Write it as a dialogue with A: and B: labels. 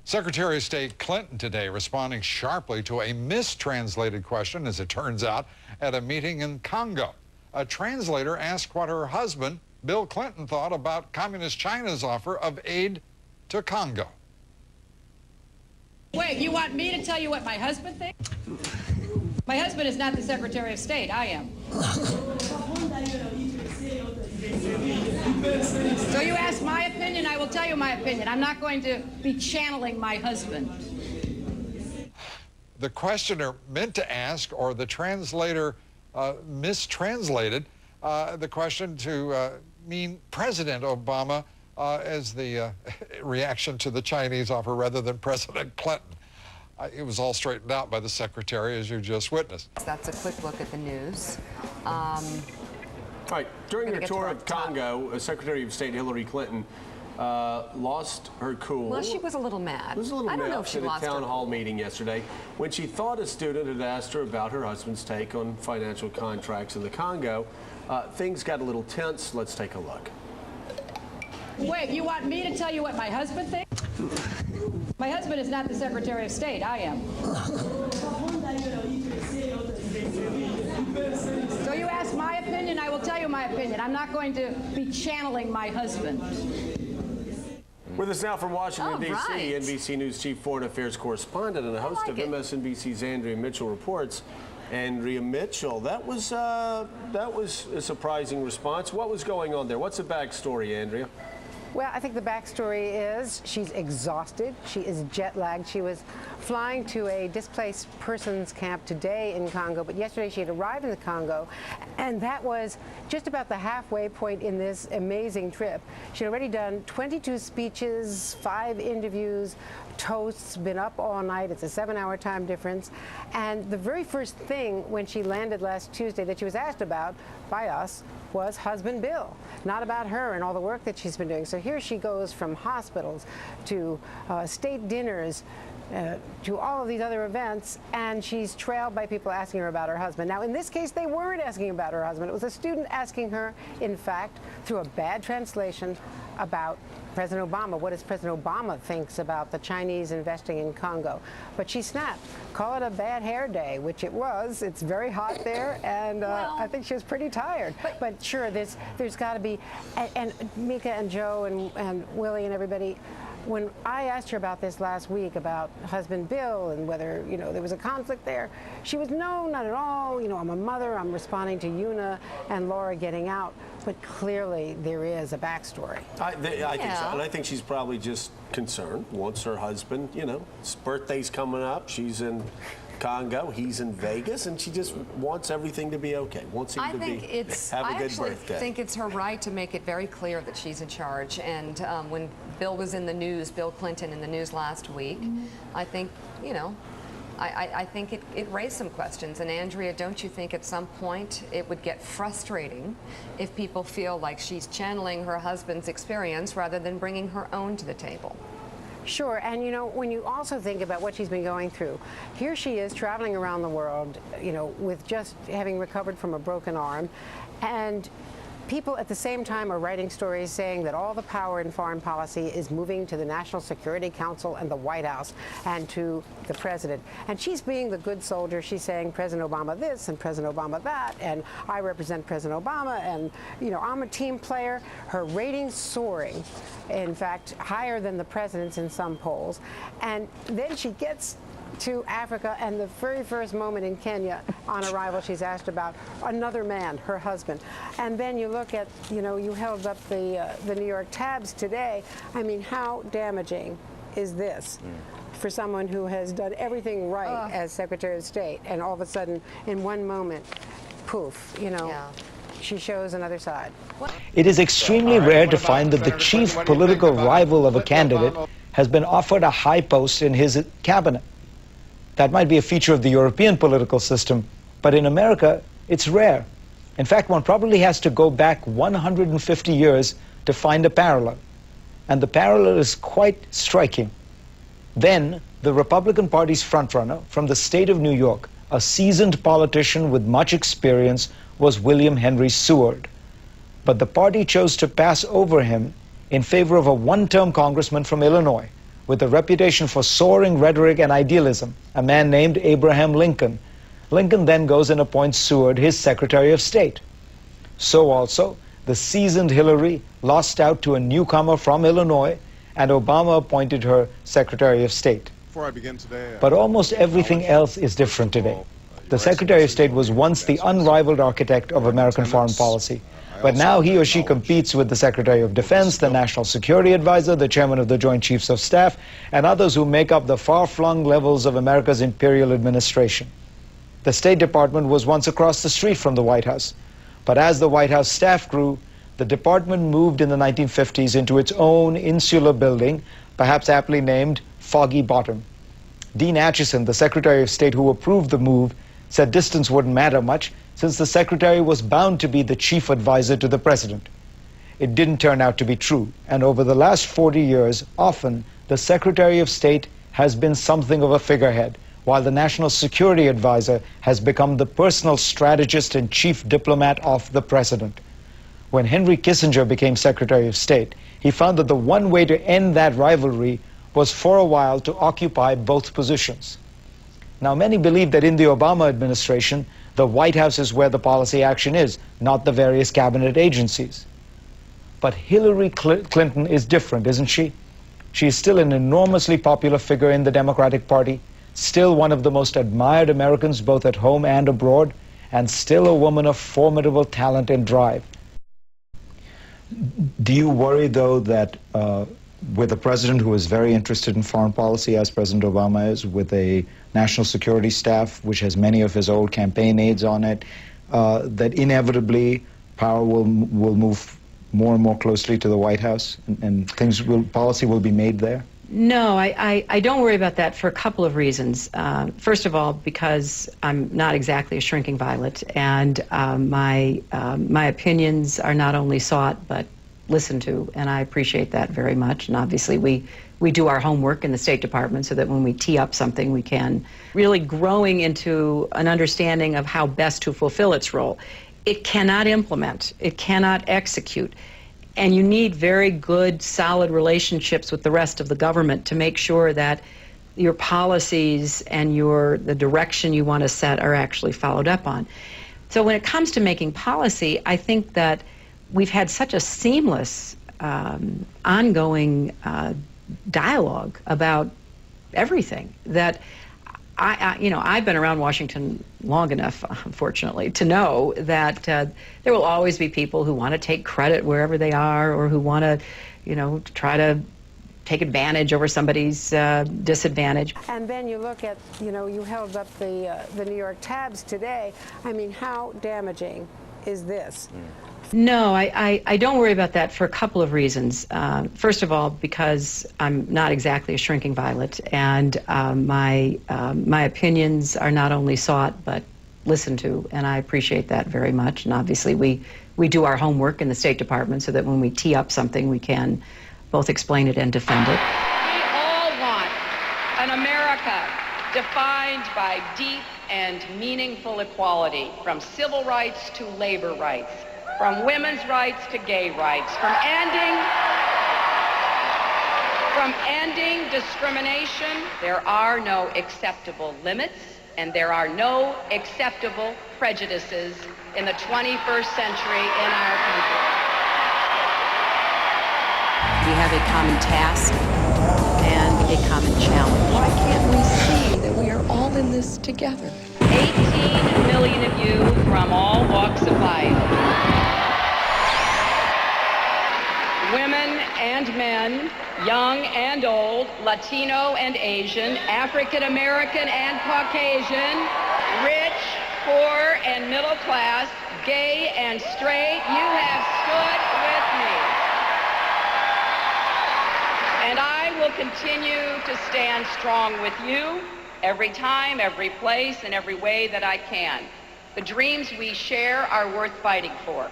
A: Secretary of State Clinton today responding sharply to a mistranslated question, as it turns out, at a meeting in Congo. A translator asked what her husband, Bill Clinton, thought about Communist China's offer of aid to Congo.
B: Wait, you want me to tell you what my husband thinks? My husband is not the Secretary of State. I am. So you ask my opinion, I will tell you my opinion. I'm not going to be channeling my husband.
A: The questioner meant to ask, or the translator mistranslated the question to mean President Obama as the reaction to the Chinese offer rather than President Clinton. It was all straightened out by the secretary, as you just witnessed.
C: That's a quick look at the news.
D: All right, during her tour of Congo, Secretary of State Hillary Clinton lost her cool.
C: Well, she was a little mad.
D: Was a little
C: I don't
D: mad
C: know if she
D: at a
C: lost
D: town
C: her
D: hall meeting yesterday when she thought a student had asked her about her husband's take on financial contracts in the Congo. Things got a little tense. Let's take a look.
B: Wait, you want me to tell you what my husband thinks? My husband is not the Secretary of State. I am. So you ask my opinion, I will tell you my opinion. I'm not going to be channeling my husband.
D: With us now from Washington, D.C.,
C: right.
D: NBC News Chief Foreign Affairs Correspondent and a host of MSNBC's Andrea Mitchell reports. Andrea Mitchell, that was a surprising response. What was going on there? What's the backstory, Andrea?
E: Well, I think the backstory is she's exhausted. She is jet lagged. She was flying to a displaced persons camp today in Congo, but yesterday she had arrived in the Congo, and that was just about the halfway point in this amazing trip. She'd already done 22 speeches, 5 interviews, toasts, been up all night. It's a 7-hour time difference. And the very first thing when she landed last Tuesday that she was asked about by us was husband Bill, not about her and all the work that she's been doing. So here she goes from hospitals to state dinners to all of these other events, and she's trailed by people asking her about her husband. Now, in this case, they weren't asking about her husband. It was a student asking her, in fact, through a bad translation, about President Obama. What does President Obama thinks about the Chinese investing in Congo? But she snapped. Call it a bad hair day, which it was. It's very hot there, and I think she was pretty tired. But sure, there's got to be, and Mika and Joe and Willie and everybody, when I asked her about this last week, about husband Bill and whether, there was a conflict there, she was, no, not at all. I'm a mother. I'm responding to Una and Laura getting out. But clearly there is a backstory.
D: I think so. And I think she's probably just concerned. Wants her husband, his birthday's coming up. She's in Congo, he's in Vegas, and she just wants everything to be okay. Wants him to have a good birthday.
C: I actually think it's her right to make it very clear that she's in charge. And when Bill was in the news, Bill Clinton in the news last week, I think, I think it raised some questions. And Andrea, don't you think at some point it would get frustrating if people feel like she's channeling her husband's experience rather than bringing her own to the table?
E: Sure, and when you also think about what she's been going through, here she is traveling around the world, with just having recovered from a broken arm, and people at the same time are writing stories saying that all the power in foreign policy is moving to the National Security Council and the White House and to the president. And she's being the good soldier. She's saying President Obama this and President Obama that, and I represent President Obama, and I'm a team player. Her ratings soaring, in fact, higher than the president's in some polls. And then she gets to Africa, and the very first moment in Kenya on arrival, she's asked about another man, her husband. And then you look at, you held up the New York tabs today. I mean, how damaging is this for someone who has done everything right as Secretary of State, and all of a sudden, in one moment, poof, she shows another side.
F: It is extremely rare to find that the chief political rival of a candidate has been offered a high post in his cabinet. That might be a feature of the European political system, but in America, it's rare. In fact, one probably has to go back 150 years to find a parallel. And the parallel is quite striking. Then, the Republican Party's frontrunner from the state of New York, a seasoned politician with much experience, was William Henry Seward. But the party chose to pass over him in favor of a one-term congressman from Illinois, with a reputation for soaring rhetoric and idealism, a man named Abraham Lincoln. Lincoln then goes and appoints Seward his Secretary of State. So also, the seasoned Hillary lost out to a newcomer from Illinois, and Obama appointed her Secretary of State.
G: Before I begin today,
F: but almost everything else is different today. The Secretary of State was once the unrivaled architect of American foreign policy. But now he or she competes with the Secretary of Defense, the National Security Advisor, the Chairman of the Joint Chiefs of Staff, and others who make up the far-flung levels of America's imperial administration. The State Department was once across the street from the White House. But as the White House staff grew, the department moved in the 1950s into its own insular building, perhaps aptly named Foggy Bottom. Dean Acheson, the Secretary of State who approved the move, said distance wouldn't matter much since the Secretary was bound to be the chief advisor to the President. It didn't turn out to be true, and over the last 40 years, often the Secretary of State has been something of a figurehead, while the National Security Advisor has become the personal strategist and chief diplomat of the President. When Henry Kissinger became Secretary of State, he found that the one way to end that rivalry was for a while to occupy both positions. Now, many believe that in the Obama administration, the White House is where the policy action is, not the various cabinet agencies. But Hillary Clinton is different, isn't she? She is still an enormously popular figure in the Democratic Party, still one of the most admired Americans both at home and abroad, and still a woman of formidable talent and drive. Do you worry, though, that with a president who is very interested in foreign policy, as President Obama is, with a national security staff which has many of his old campaign aides on it, that inevitably power will move more and more closely to the White House, and policy will be made there?
H: No, I don't worry about that for a couple of reasons. First of all, because I'm not exactly a shrinking violet, and my opinions are not only sought but listened to, and I appreciate that very much. And obviously, we do our homework in the State Department so that when we tee up something, we can really growing into an understanding of how best to fulfill its role. It cannot implement, it cannot execute. And you need very good, solid relationships with the rest of the government to make sure that your policies and the direction you want to set are actually followed up on. So when it comes to making policy, I think that we've had such a seamless, ongoing dialogue about everything that I've been around Washington long enough, unfortunately, to know that there will always be people who want to take credit wherever they are, or who want to, try to take advantage over somebody's disadvantage.
E: And then you look at, you held up the New York tabs today. I mean, how damaging is this?
H: No, I don't worry about that for a couple of reasons. First of all, because I'm not exactly a shrinking violet, and my opinions are not only sought but listened to, and I appreciate that very much. And obviously, we do our homework in the State Department so that when we tee up something, we can both explain it and defend it.
B: We all want an America defined by deep and meaningful equality, from civil rights to labor rights, from women's rights to gay rights, from ending discrimination. There are no acceptable limits, and there are no acceptable prejudices in the 21st century in our country.
H: We have a common task and a common challenge.
I: Why can't we see that we are all in this together?
B: 18 million of you from all walks of life. Women and men, young and old, Latino and Asian, African American and Caucasian, rich, poor and middle class, gay and straight, you have stood with me. And I will continue to stand strong with you every time, every place, and every way that I can. The dreams we share are worth fighting for.